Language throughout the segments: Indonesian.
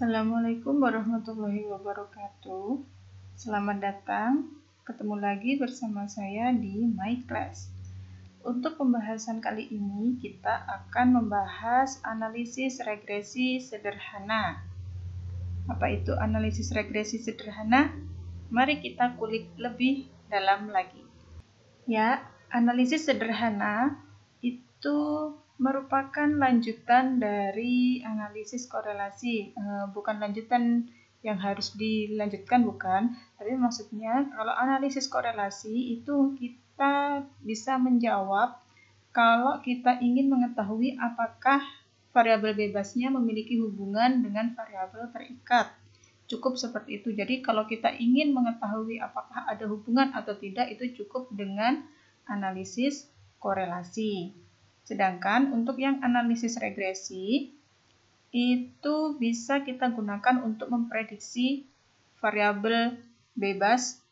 Assalamualaikum warahmatullahi wabarakatuh. Selamat datang, ketemu lagi bersama saya di My Class. Untuk pembahasan kali ini kita akan membahas analisis regresi sederhana. Apa itu analisis regresi sederhana? Mari kita kulik lebih dalam lagi. Ya, analisis sederhana itu merupakan lanjutan dari analisis korelasi, bukan lanjutan yang harus dilanjutkan, bukan, tapi maksudnya kalau analisis korelasi itu kita bisa menjawab kalau kita ingin mengetahui apakah variabel bebasnya memiliki hubungan dengan variabel terikat. Cukup seperti itu. Jadi kalau kita ingin mengetahui apakah ada hubungan atau tidak, itu cukup dengan analisis korelasi. Sedangkan untuk yang analisis regresi, itu bisa kita gunakan untuk memprediksi variabel bebas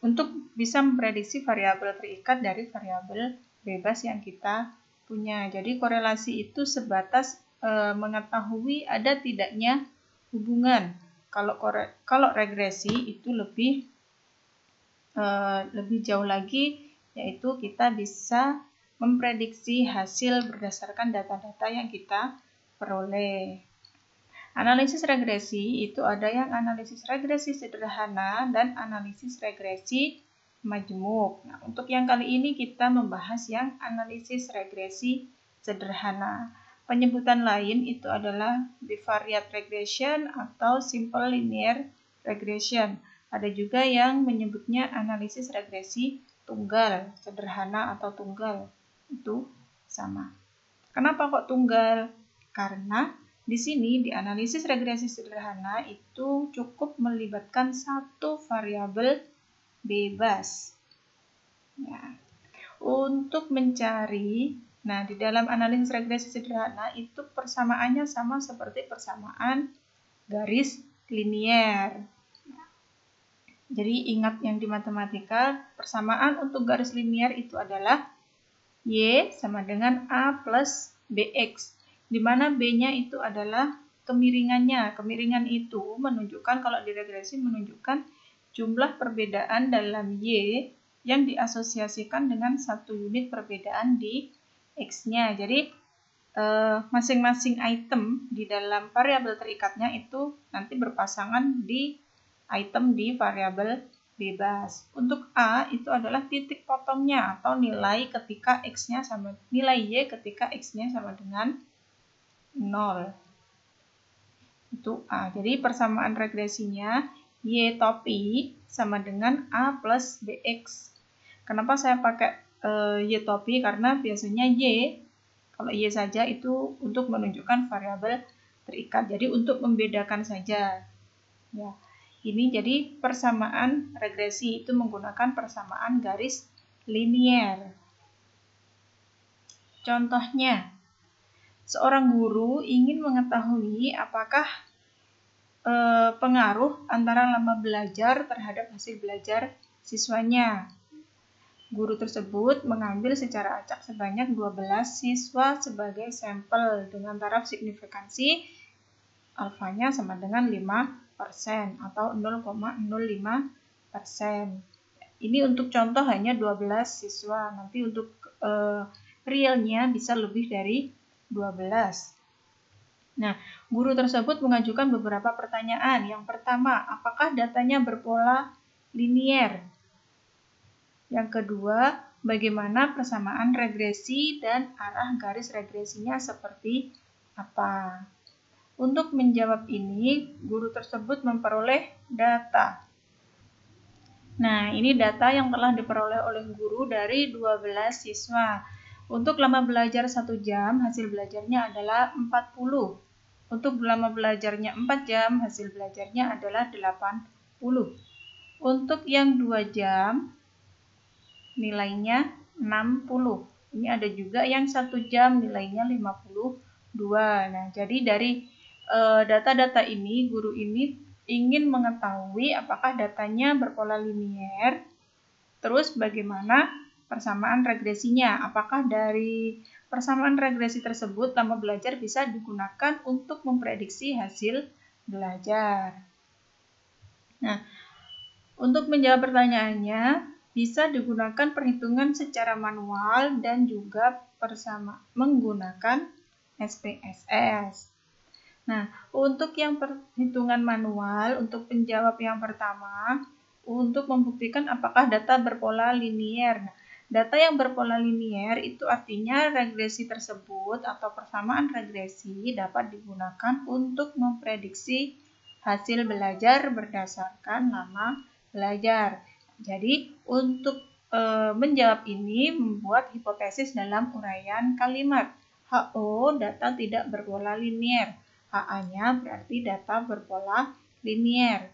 untuk bisa memprediksi variabel terikat dari variabel bebas yang kita punya. Jadi korelasi itu sebatas mengetahui ada tidaknya hubungan. Kalau regresi itu lebih jauh lagi, yaitu kita bisa memprediksi hasil berdasarkan data-data yang kita peroleh. Analisis regresi itu ada yang analisis regresi sederhana dan analisis regresi majemuk. Nah, untuk yang kali ini kita membahas yang analisis regresi sederhana. Penyebutan lain itu adalah bivariate regression atau simple linear regression. Ada juga yang menyebutnya analisis regresi tunggal, sederhana atau tunggal. Itu sama. Kenapa kok tunggal? Karena di sini di analisis regresi sederhana itu cukup melibatkan satu variabel bebas. Ya. Untuk mencari, di dalam analisis regresi sederhana itu persamaannya sama seperti persamaan garis linier. Jadi ingat yang di matematika, persamaan untuk garis linier itu adalah Y sama dengan A plus BX, di mana B-nya itu adalah kemiringannya. Kemiringan itu menunjukkan, kalau di regresi menunjukkan jumlah perbedaan dalam Y yang diasosiasikan dengan satu unit perbedaan di X-nya. Jadi masing-masing item di dalam variabel terikatnya itu nanti berpasangan di item di variabel bebas. Untuk A itu adalah titik potongnya atau nilai ketika X-nya sama nilai Y ketika X-nya sama dengan 0. Itu A. Jadi persamaan regresinya Y topi sama dengan A plus BX. Kenapa saya pakai Y topi? Karena biasanya Y, kalau Y saja itu untuk menunjukkan variabel terikat. Jadi untuk membedakan saja. Ya. Ini jadi persamaan regresi itu menggunakan persamaan garis linier. Contohnya, seorang guru ingin mengetahui apakah pengaruh antara lama belajar terhadap hasil belajar siswanya. Guru tersebut mengambil secara acak sebanyak 12 siswa sebagai sampel dengan taraf signifikansi alfanya sama dengan 5% atau 0,05%. Ini untuk contoh hanya 12 siswa. Nanti untuk realnya bisa lebih dari 12. Nah, guru tersebut mengajukan beberapa pertanyaan. Yang pertama, apakah datanya berpola linier? Yang kedua, bagaimana persamaan regresi dan arah garis regresinya seperti apa? Untuk menjawab ini, guru tersebut memperoleh data. Nah, ini data yang telah diperoleh oleh guru dari 12 siswa. Untuk lama belajar 1 jam, hasil belajarnya adalah 40. Untuk lama belajarnya 4 jam, hasil belajarnya adalah 80. Untuk yang 2 jam, nilainya 60. Ini ada juga yang 1 jam, nilainya 52. Nah, jadi dari data-data ini, guru ini ingin mengetahui apakah datanya berpola linier, terus bagaimana persamaan regresinya, apakah dari persamaan regresi tersebut lama belajar bisa digunakan untuk memprediksi hasil belajar. Nah, untuk menjawab pertanyaannya, bisa digunakan perhitungan secara manual dan juga menggunakan SPSS. Nah, untuk yang perhitungan manual, untuk penjawab yang pertama, untuk membuktikan apakah data berpola linier. Nah, data yang berpola linier itu artinya regresi tersebut atau persamaan regresi dapat digunakan untuk memprediksi hasil belajar berdasarkan lama belajar. Jadi, untuk menjawab ini membuat hipotesis dalam uraian kalimat. HO data tidak berpola linier. HA-nya berarti data berpola linier.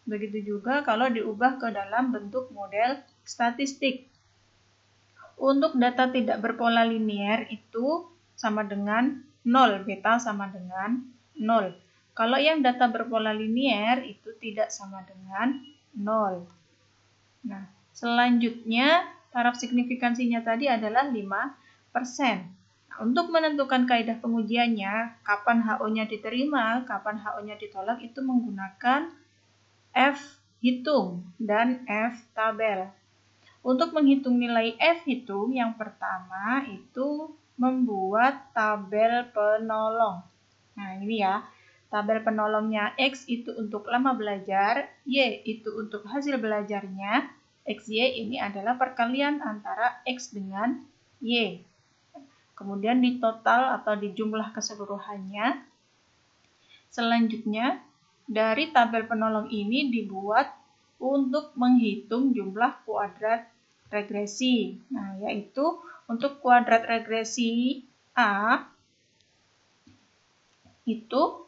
Begitu juga kalau diubah ke dalam bentuk model statistik. Untuk data tidak berpola linier itu sama dengan 0, beta sama dengan 0. Kalau yang data berpola linier itu tidak sama dengan 0. Nah, selanjutnya taraf signifikansinya tadi adalah 5%. Untuk menentukan kaidah pengujiannya, kapan HO-nya diterima, kapan HO-nya ditolak, itu menggunakan F hitung dan F tabel. Untuk menghitung nilai F hitung, yang pertama itu membuat tabel penolong. Nah, ini ya, tabel penolongnya X itu untuk lama belajar, Y itu untuk hasil belajarnya, XY ini adalah perkalian antara X dengan Y. Kemudian di total atau di jumlah keseluruhannya. Selanjutnya, dari tabel penolong ini dibuat untuk menghitung jumlah kuadrat regresi. Nah, yaitu untuk kuadrat regresi A itu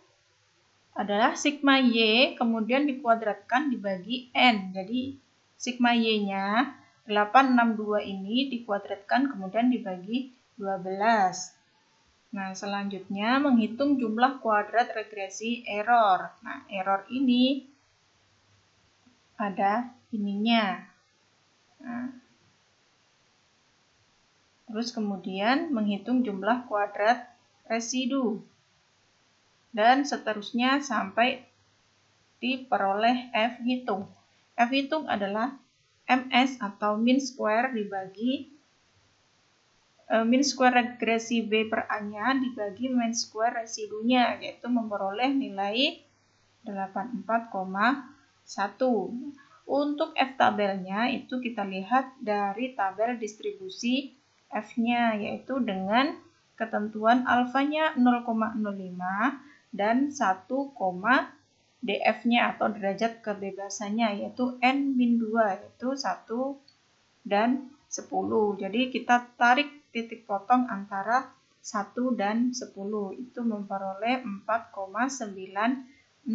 adalah sigma Y kemudian dikuadratkan dibagi N. Jadi, sigma Y-nya 862 ini dikuadratkan kemudian dibagi 12. Nah, selanjutnya menghitung jumlah kuadrat regresi error. Nah, error ini ada ininya. Nah, terus kemudian menghitung jumlah kuadrat residu. Dan seterusnya sampai diperoleh F hitung. F hitung adalah MS atau mean square dibagi mean square regresi B per A-nya dibagi mean square residunya, yaitu memperoleh nilai 84,1. Untuk F tabelnya itu kita lihat dari tabel distribusi F-nya, yaitu dengan ketentuan alfanya 0,05 dan 1, DF-nya atau derajat kebebasannya, yaitu N-2, yaitu 1 dan 10. Jadi kita tarik titik potong antara 1 dan 10, itu memperoleh 4,96.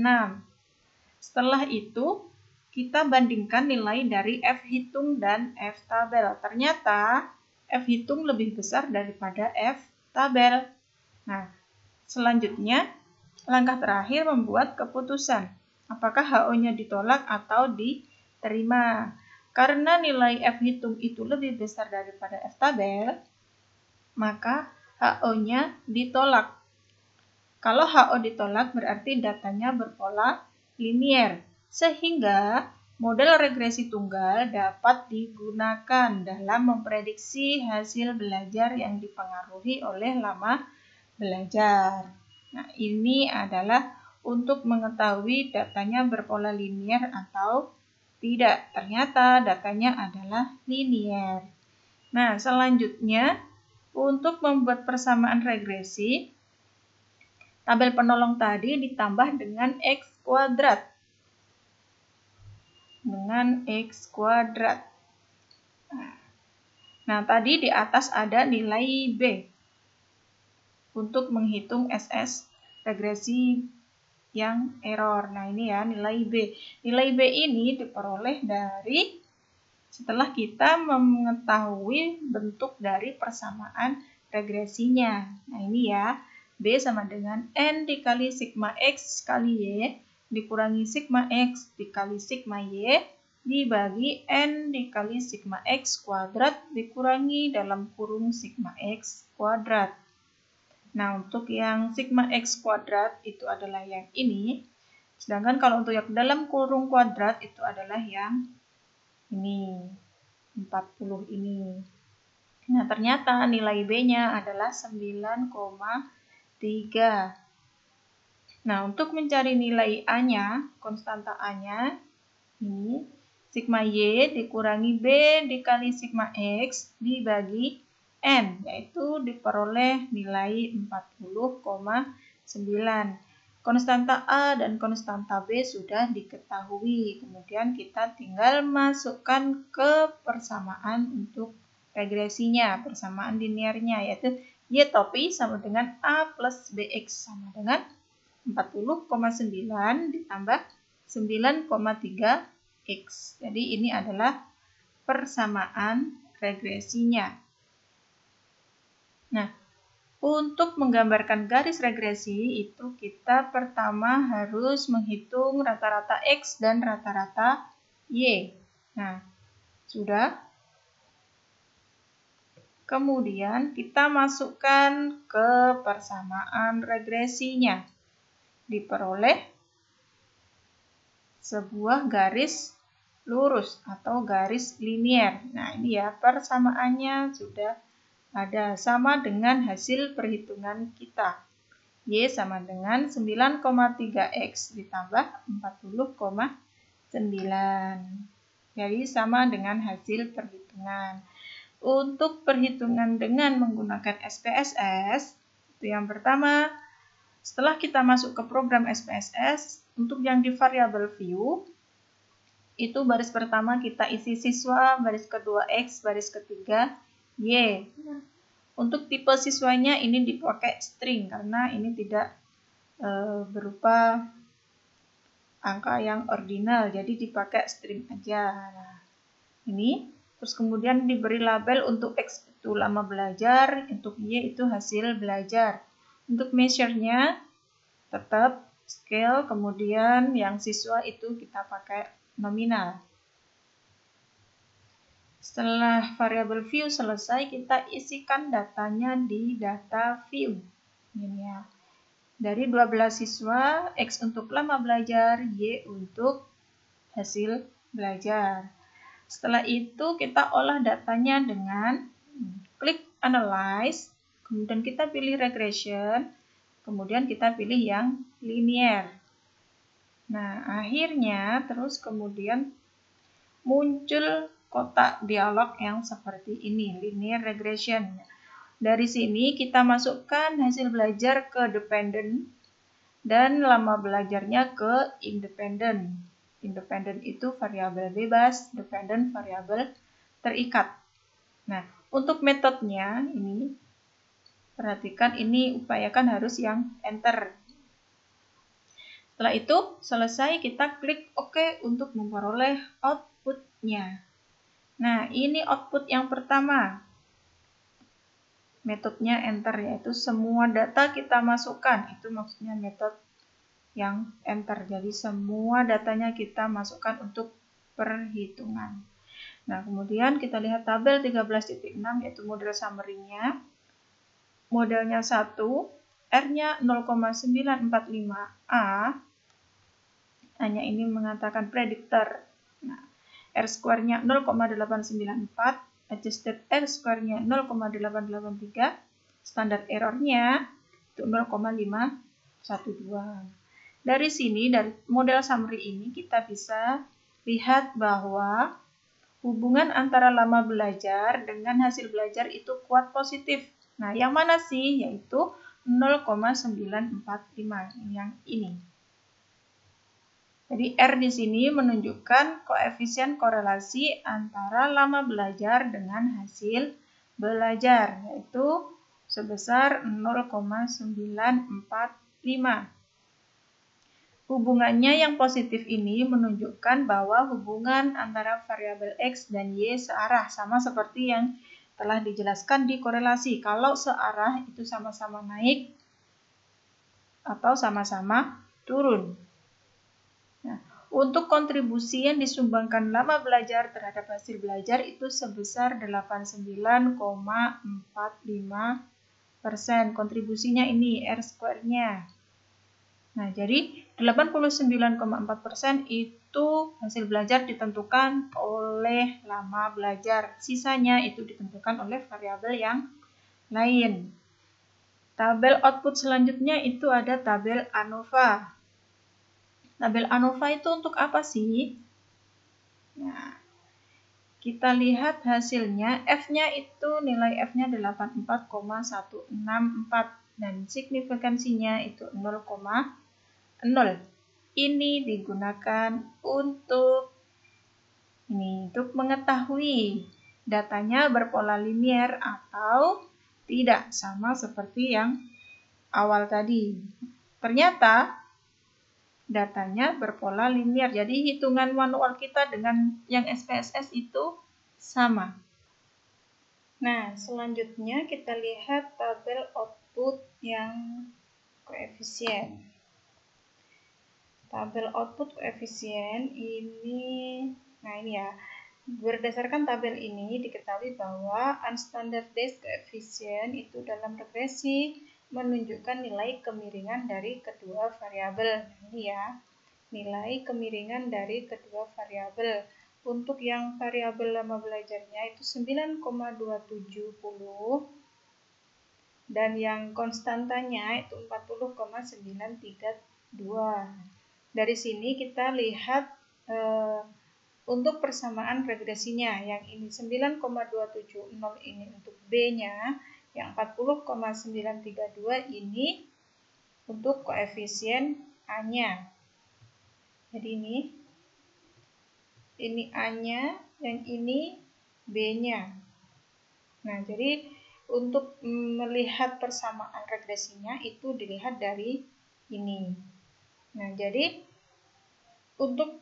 Setelah itu, kita bandingkan nilai dari F hitung dan F tabel. Ternyata F hitung lebih besar daripada F tabel. Nah, selanjutnya, langkah terakhir membuat keputusan. Apakah HO-nya ditolak atau diterima? Karena nilai F hitung itu lebih besar daripada F tabel, maka HO-nya ditolak. Kalau HO ditolak berarti datanya berpola linier, sehingga model regresi tunggal dapat digunakan dalam memprediksi hasil belajar yang dipengaruhi oleh lama belajar. Nah, ini adalah untuk mengetahui datanya berpola linier atau tidak. Ternyata datanya adalah linier. Nah, selanjutnya untuk membuat persamaan regresi, tabel penolong tadi ditambah dengan X kuadrat. Nah, tadi di atas ada nilai B untuk menghitung SS regresi yang error. Nah, ini ya nilai B. Nilai B ini diperoleh dari setelah kita mengetahui bentuk dari persamaan regresinya. Nah, ini ya, B sama dengan N dikali sigma X kali Y dikurangi sigma X dikali sigma Y dibagi N dikali sigma X kuadrat dikurangi dalam kurung sigma X kuadrat. Nah, untuk yang sigma X kuadrat itu adalah yang ini. Sedangkan kalau untuk yang dalam kurung kuadrat itu adalah yang ini, 40 ini. Nah, ternyata nilai B-nya adalah 9,3. Nah, untuk mencari nilai A-nya, konstanta A-nya, ini sigma Y dikurangi B dikali sigma X dibagi N, yaitu diperoleh nilai 40,9. Konstanta A dan konstanta B sudah diketahui. Kemudian kita tinggal masukkan ke persamaan untuk regresinya, persamaan linearnya, yaitu Y topi sama dengan A plus BX sama dengan 40,9 ditambah 9,3 X. Jadi ini adalah persamaan regresinya. Nah, untuk menggambarkan garis regresi itu kita pertama harus menghitung rata-rata X dan rata-rata Y. Nah, sudah. Kemudian kita masukkan ke persamaan regresinya. Diperoleh sebuah garis lurus atau garis linier. Nah, ini ya persamaannya sudah ada sama dengan hasil perhitungan kita. Y sama dengan 9,3X ditambah 40,9. Jadi sama dengan hasil perhitungan. Untuk perhitungan dengan menggunakan SPSS, itu yang pertama, setelah kita masuk ke program SPSS, untuk yang di variable view, itu baris pertama kita isi siswa, baris kedua X, baris ketiga Y. Untuk tipe siswanya ini dipakai string, karena ini tidak berupa angka yang ordinal, jadi dipakai string aja. Nah, ini, terus kemudian diberi label untuk X itu lama belajar, untuk Y itu hasil belajar. Untuk measure-nya tetap scale, kemudian yang siswa itu kita pakai nominal. Setelah variabel view selesai, kita isikan datanya di data view. Ini ya. Dari 12 siswa, X untuk lama belajar, Y untuk hasil belajar. Setelah itu kita olah datanya dengan klik analyze, kemudian kita pilih regression, kemudian kita pilih yang linear. Nah, akhirnya terus kemudian muncul kotak dialog yang seperti ini, linear regression. Dari sini kita masukkan hasil belajar ke dependent dan lama belajarnya ke independent. Independent itu variabel bebas, dependent variabel terikat. Nah, untuk metodenya ini, perhatikan ini upayakan harus yang enter. Setelah itu selesai, kita klik OK untuk memperoleh outputnya. Nah, ini output yang pertama. Metodenya enter, yaitu semua data kita masukkan. Itu maksudnya metode yang enter. Jadi semua datanya kita masukkan untuk perhitungan. Nah, kemudian kita lihat tabel 13.6 yaitu model summary-nya. Modelnya 1, R-nya 0,945A. Hanya ini mengatakan predictor. Nah, R square-nya 0,894, adjusted R square-nya 0,883, standar error-nya itu 0,512. Dari sini, dari model summary ini kita bisa lihat bahwa hubungan antara lama belajar dengan hasil belajar itu kuat positif. Nah, yang mana sih? Yaitu 0,945, yang ini. Jadi R di sini menunjukkan koefisien korelasi antara lama belajar dengan hasil belajar, yaitu sebesar 0,945. Hubungannya yang positif ini menunjukkan bahwa hubungan antara variabel X dan Y searah, sama seperti yang telah dijelaskan di korelasi. Kalau searah itu sama-sama naik atau sama-sama turun. Nah, Untuk kontribusi yang disumbangkan lama belajar terhadap hasil belajar itu sebesar 89,45%. Kontribusinya ini R square-nya. Nah, jadi 89,4% itu hasil belajar ditentukan oleh lama belajar. Sisanya itu ditentukan oleh variabel yang lain. Tabel output selanjutnya itu ada tabel ANOVA. Tabel ANOVA itu untuk apa sih? Nah, kita lihat hasilnya. F-nya itu nilai F-nya 84,164 dan signifikansinya itu 0,0. Ini digunakan untuk mengetahui datanya berpola linier atau tidak, sama seperti yang awal tadi. Ternyata datanya berpola linier, jadi hitungan manual kita dengan yang SPSS itu sama. Nah, selanjutnya kita lihat tabel output yang koefisien. Tabel output koefisien ini, berdasarkan tabel ini diketahui bahwa unstandardized coefficient itu dalam regresi menunjukkan nilai kemiringan dari kedua variabel. Ini ya, nilai kemiringan dari kedua variabel. Untuk yang variabel lama belajarnya itu 9,270 dan yang konstantanya itu 40,932. Dari sini kita lihat untuk persamaan regresinya, yang ini 9,270 ini untuk B-nya, yang 40,932 ini untuk koefisien A-nya. Jadi ini A-nya, yang ini B-nya. Nah, jadi untuk melihat persamaan regresinya itu dilihat dari ini. Nah, jadi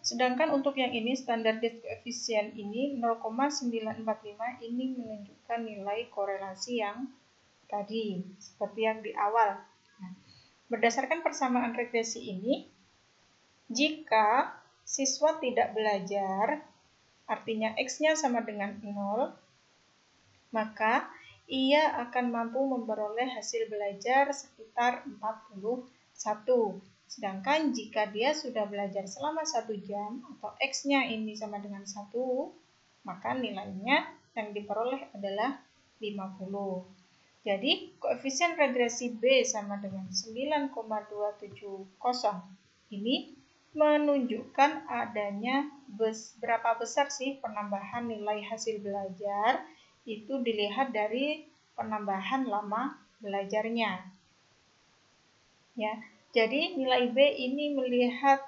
sedangkan untuk yang ini standardized coefficient ini 0,945 ini menunjukkan nilai korelasi yang tadi seperti yang di awal. Nah, berdasarkan persamaan regresi ini, jika siswa tidak belajar, artinya X-nya sama dengan 0, maka ia akan mampu memperoleh hasil belajar sekitar 41. Sedangkan jika dia sudah belajar selama 1 jam atau X-nya ini sama dengan 1, maka nilainya yang diperoleh adalah 50. Jadi koefisien regresi B sama dengan 9,270 ini menunjukkan adanya berapa besar sih penambahan nilai hasil belajar, itu dilihat dari penambahan lama belajarnya. Ya. Jadi nilai B ini melihat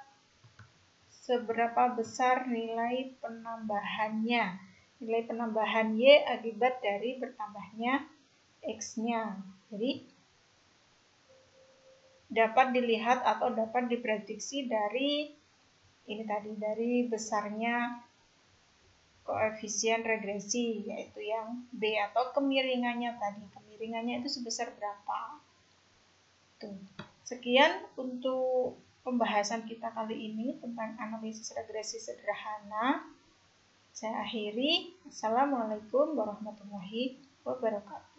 seberapa besar nilai penambahannya. Nilai penambahan Y akibat dari bertambahnya X-nya. Jadi dapat dilihat atau dapat diprediksi dari dari besarnya koefisien regresi, yaitu yang B atau kemiringannya tadi. Kemiringannya itu sebesar berapa? Tuh. Sekian untuk pembahasan kita kali ini tentang analisis regresi sederhana. Saya akhiri. Assalamualaikum warahmatullahi wabarakatuh.